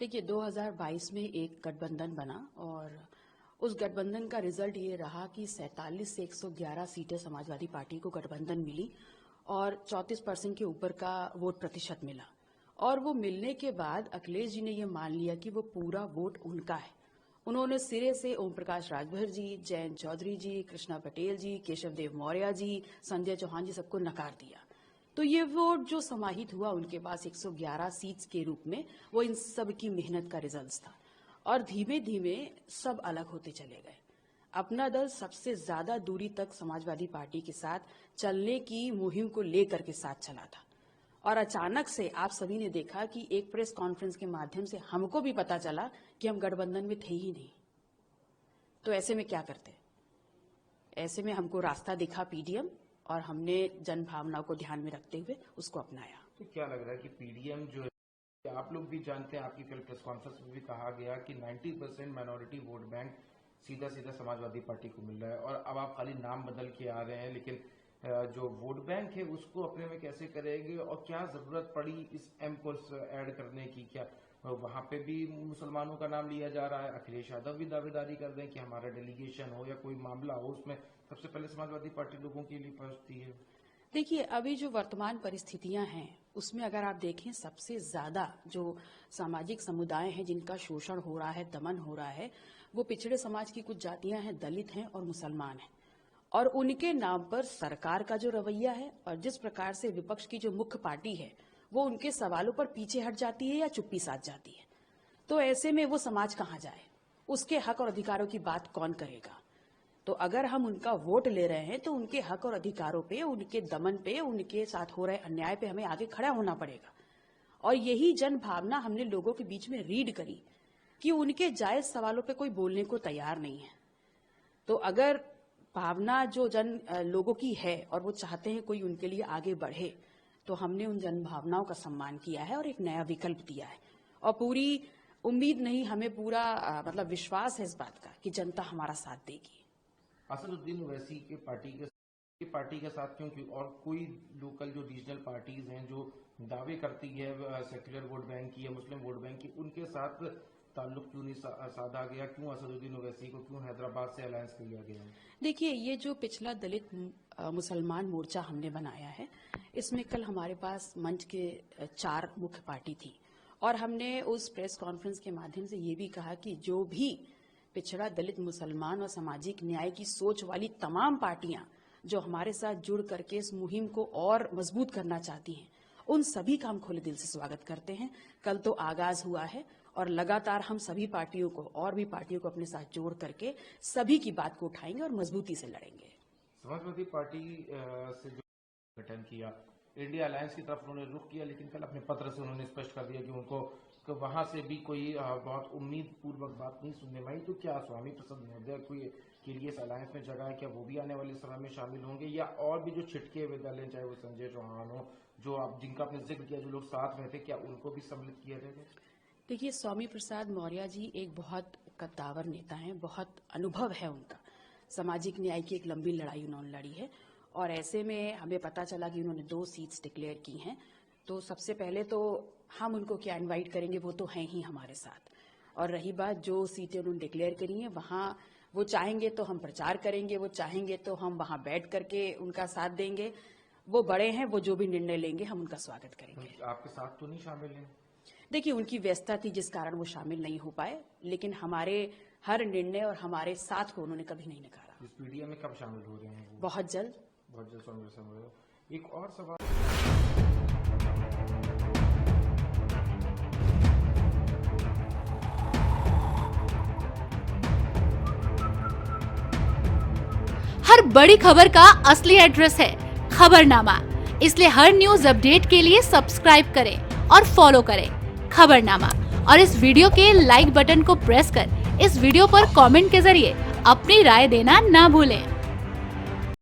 देखिए 2022 में एक गठबंधन बना और उस गठबंधन का रिजल्ट ये रहा कि 47 से 111 सीटें समाजवादी पार्टी को गठबंधन मिली और 34% के ऊपर का वोट प्रतिशत मिला। और वो मिलने के बाद अखिलेश जी ने ये मान लिया कि वो पूरा वोट उनका है। उन्होंने सिरे से ओम प्रकाश राजभर जी, जयंत चौधरी जी, कृष्णा पटेल जी, केशव देव मौर्य जी, संजय चौहान जी सबको नकार दिया। तो ये वोट जो समाहित हुआ उनके पास 111 सीट्स के रूप में, वो इन सब की मेहनत का रिजल्ट था। और धीमे धीमे सब अलग होते चले गए। अपना दल सबसे ज्यादा दूरी तक समाजवादी पार्टी के साथ चलने की मुहिम को लेकर के साथ चला था। और अचानक से आप सभी ने देखा कि एक प्रेस कॉन्फ्रेंस के माध्यम से हमको भी पता चला कि हम गठबंधन में थे ही नहीं। तो ऐसे में क्या करते? ऐसे में हमको रास्ता दिखा पीडीएम और हमने जन भावनाओं को ध्यान में रखते हुए उसको अपनाया। तो क्या लग रहा है कि पीडीएम जो है, आप लोग भी जानते हैं, आपकी कल प्रेस कॉन्फ्रेंस में भी कहा गया कि 90% माइनॉरिटी वोट बैंक सीधा समाजवादी पार्टी को मिल रहा है और अब आप खाली नाम बदल के आ रहे हैं, लेकिन जो वोट बैंक है उसको अपने में कैसे करेंगे और क्या जरूरत पड़ी इस एम को ऐड करने की? क्या वहां पे भी मुसलमानों का नाम लिया जा रहा है? अखिलेश यादव भी दावेदारी कर रहे हैं कि हमारा डेलीगेशन हो या कोई मामला हो उसमें सबसे पहले समाजवादी पार्टी लोगों के लिए पहुंचती है। देखिए अभी जो वर्तमान परिस्थितियां हैं उसमें अगर आप देखें, सबसे ज्यादा जो सामाजिक समुदाय हैं जिनका शोषण हो रहा है, दमन हो रहा है, वो पिछड़े समाज की कुछ जातियां हैं, दलित हैं और मुसलमान हैं। और उनके नाम पर सरकार का जो रवैया है और जिस प्रकार से विपक्ष की जो मुख्य पार्टी है वो उनके सवालों पर पीछे हट जाती है या चुप्पी साध जाती है, तो ऐसे में वो समाज कहां जाए? उसके हक और अधिकारों की बात कौन करेगा? तो अगर हम उनका वोट ले रहे हैं तो उनके हक और अधिकारों पे, उनके दमन पे, उनके साथ हो रहे अन्याय पे हमें आगे खड़ा होना पड़ेगा। और यही जन भावना हमने लोगों के बीच में रीड करी कि उनके जायज सवालों पे कोई बोलने को तैयार नहीं है। तो अगर भावना जो लोगों की है और वो चाहते हैं कोई उनके लिए आगे बढ़े, तो हमने उन जन भावनाओं का सम्मान किया है और एक नया विकल्प दिया है। और पूरी उम्मीद नहीं, हमें पूरा मतलब विश्वास है इस बात का कि जनता हमारा साथ देगी। असदुद्दीन ओवैसी के पार्टी के साथ क्योंकि और कोई लोकल जो रीजनल पार्टीज हैं जो दावे करती है सेक्युलर वोट बैंक की या मुस्लिम वोट बैंक की, उनके साथ ताल्लुक क्यों नहीं साधा गया? क्यों असदुद्दीन ओवैसी को, क्यों हैदराबाद से अलायंस किया गया? देखिए ये जो पिछला दलित मुसलमान मोर्चा हमने बनाया है, इसमें कल हमारे पास मंच के 4 मुख्य पार्टी थी और हमने उस प्रेस कॉन्फ्रेंस के माध्यम से ये भी कहा कि जो भी पिछड़ा दलित मुसलमान और सामाजिक न्याय की सोच वाली तमाम पार्टियां जो हमारे साथ जुड़ करके इस मुहिम को और मजबूत करना चाहती हैं, उन सभी का हम खुले दिल से स्वागत करते हैं। कल तो आगाज हुआ है और लगातार हम सभी पार्टियों को और भी पार्टियों को अपने साथ जोड़ करके सभी की बात को उठाएंगे और मजबूती से लड़ेंगे। समाजवादी पार्टी से जो गठन किया, इंडिया अलायंस की तरफ उन्होंने रुख किया, लेकिन कल अपने पत्र से उन्होंने स्पष्ट कर दिया कि उनको वहां से भी कोई बहुत उम्मीद पूर्वक बात नहीं सुनने में आई। तो क्या स्वामी प्रसाद महोदय के लिए इस अलायंस में जगह है? क्या वो भी आने वाले समय में शामिल होंगे या और भी जो छिटके विद्यालय, चाहे वो संजय चौहान हो, जो आप जिनका आपने जिक्र किया, जो लोग साथ में थे, क्या उनको भी सम्मिलित किया जाएगा? देखिए स्वामी प्रसाद मौर्य जी एक बहुत कद्दावर नेता हैं, बहुत अनुभव है उनका। सामाजिक न्याय की एक लंबी लड़ाई उन्होंने लड़ी है और ऐसे में हमें पता चला कि उन्होंने 2 सीट्स डिक्लेयर की हैं। तो सबसे पहले तो हम उनको क्या इनवाइट करेंगे, वो तो हैं ही हमारे साथ। और रही बात जो सीटें उन्होंने डिक्लेयर करी हैं, वहाँ वो चाहेंगे तो हम प्रचार करेंगे, वो चाहेंगे तो हम वहाँ बैठ करके उनका साथ देंगे। वो बड़े हैं, वो जो भी निर्णय लेंगे हम उनका स्वागत करेंगे। आपके साथ तो नहीं शामिल हैं? देखिए उनकी व्यस्तता थी जिस कारण वो शामिल नहीं हो पाए, लेकिन हमारे हर निर्णय और हमारे साथ को उन्होंने कभी नहीं नकारा। इस पीडीएम में कब शामिल हो रहे हैं? बहुत जल्द। एक और सवाल, हर बड़ी खबर का असली एड्रेस है खबरनामा, इसलिए हर न्यूज अपडेट के लिए सब्सक्राइब करें और फॉलो करें खबरनामा और इस वीडियो के लाइक बटन को प्रेस कर इस वीडियो पर कमेंट के जरिए अपनी राय देना ना भूलें।